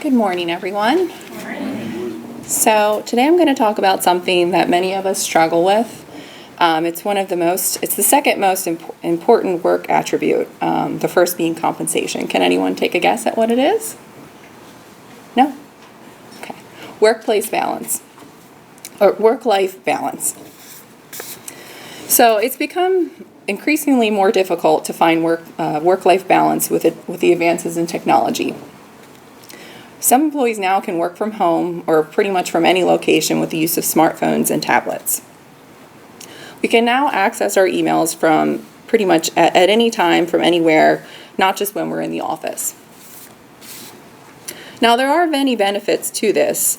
Good morning, everyone. So today I'm going to talk about something that many of us struggle with. It's the second most important work attribute, the first being compensation. Can anyone take a guess at what it is? No? Okay. Workplace balance, or work-life balance. So it's become increasingly more difficult to find work-life balance with the advances in technology. Some employees now can work from home or pretty much from any location with the use of smartphones and tablets. We can now access our emails from pretty much at any time from anywhere, not just when we're in the office. Now, there are many benefits to this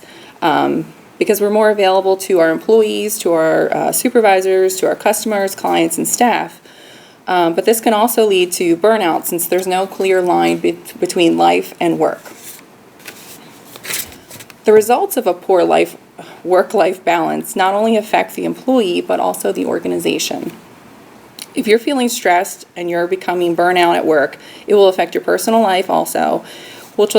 because we're more available to our employees, to our supervisors, to our customers, clients, and staff. But this can also lead to burnout since there's no clear line between life and work. The results of a poor work-life balance not only affect the employee, but also the organization. If you're feeling stressed and you're becoming burnout at work, it will affect your personal life also, which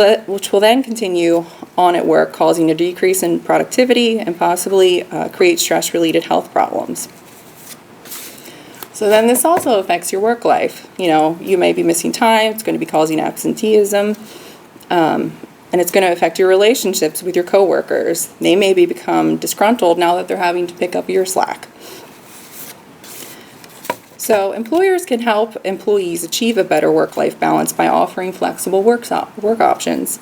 will then continue on at work, causing a decrease in productivity and possibly create stress-related health problems. So then this also affects your work life. You may be missing time, it's going to be causing absenteeism, and it's going to affect your relationships with your coworkers. They may become disgruntled now that they're having to pick up your slack. So employers can help employees achieve a better work-life balance by offering flexible work options.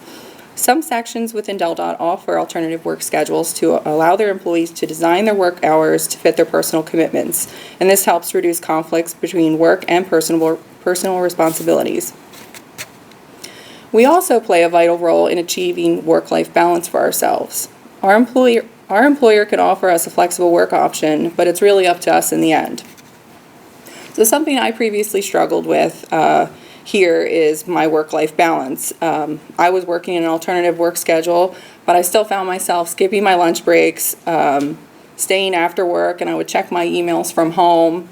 Some sections within DelDOT offer alternative work schedules to allow their employees to design their work hours to fit their personal commitments, and this helps reduce conflicts between work and personal responsibilities. We also play a vital role in achieving work-life balance for ourselves. Our employer can offer us a flexible work option, but it's really up to us in the end. So something I previously struggled with here is my work-life balance. I was working an alternative work schedule, but I still found myself skipping my lunch breaks, staying after work, and I would check my emails from home.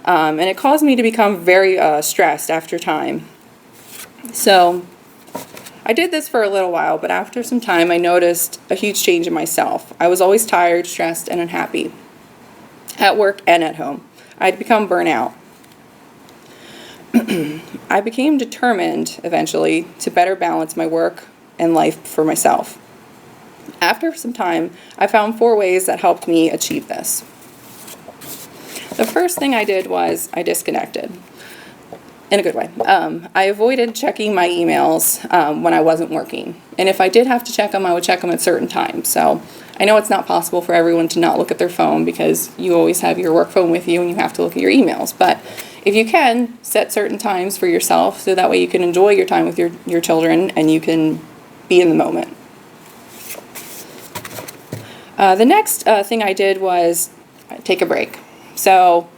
And it caused me to become very stressed after time. So I did this for a little while, but after some time I noticed a huge change in myself. I was always tired, stressed, and unhappy at work and at home. I'd become burnout. I became determined eventually to better balance my work and life for myself. After some time, I found 4 ways that helped me achieve this. The first thing I did was I disconnected. In a good way. I avoided checking my emails when I wasn't working. And if I did have to check them, I would check them at certain times. So I know it's not possible for everyone to not look at their phone because you always have your work phone with you and you have to look at your emails. But if you can, set certain times for yourself so that way you can enjoy your time with your children and you can be in the moment. The next thing I did was take a break. So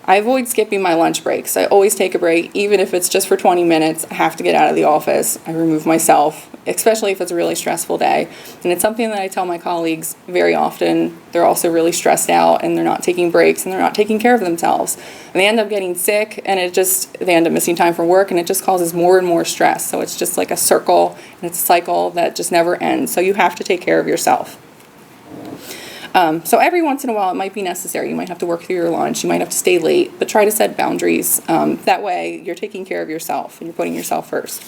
I avoid skipping my lunch breaks. I always take a break, even if it's just for 20 minutes. I have to get out of the office. I remove myself, especially if it's a really stressful day. And it's something that I tell my colleagues very often. They're also really stressed out and they're not taking breaks and they're not taking care of themselves. And they end up getting sick and they end up missing time for work and it just causes more and more stress. So it's just like a circle and it's a cycle that just never ends. So you have to take care of yourself. So every once in a while it might be necessary. You might have to work through your lunch. You might have to stay late, but try to set boundaries. That way you're taking care of yourself and you're putting yourself first.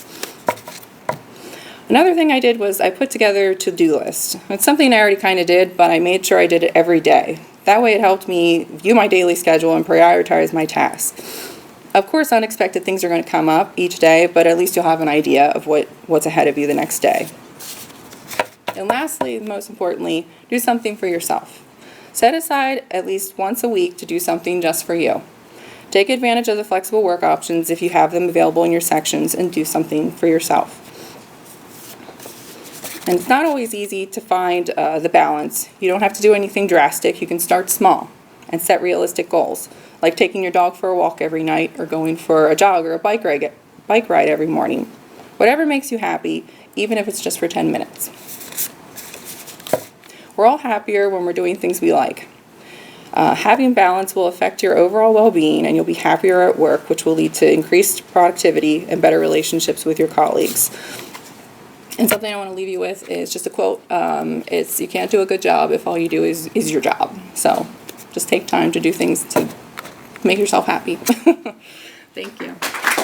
Another thing I did was I put together a to-do list. It's something I already kind of did, but I made sure I did it every day. That way it helped me view my daily schedule and prioritize my tasks. Of course, unexpected things are going to come up each day, but at least you'll have an idea of what's ahead of you the next day. And lastly, most importantly, do something for yourself. Set aside at least once a week to do something just for you. Take advantage of the flexible work options if you have them available in your sections and do something for yourself. And it's not always easy to find the balance. You don't have to do anything drastic. You can start small and set realistic goals, like taking your dog for a walk every night or going for a jog or a bike ride every morning. Whatever makes you happy, even if it's just for 10 minutes. We're all happier when we're doing things we like. Having balance will affect your overall well-being and you'll be happier at work, which will lead to increased productivity and better relationships with your colleagues. And something I want to leave you with is just a quote. It's, you can't do a good job if all you do is your job. So just take time to do things to make yourself happy. Thank you.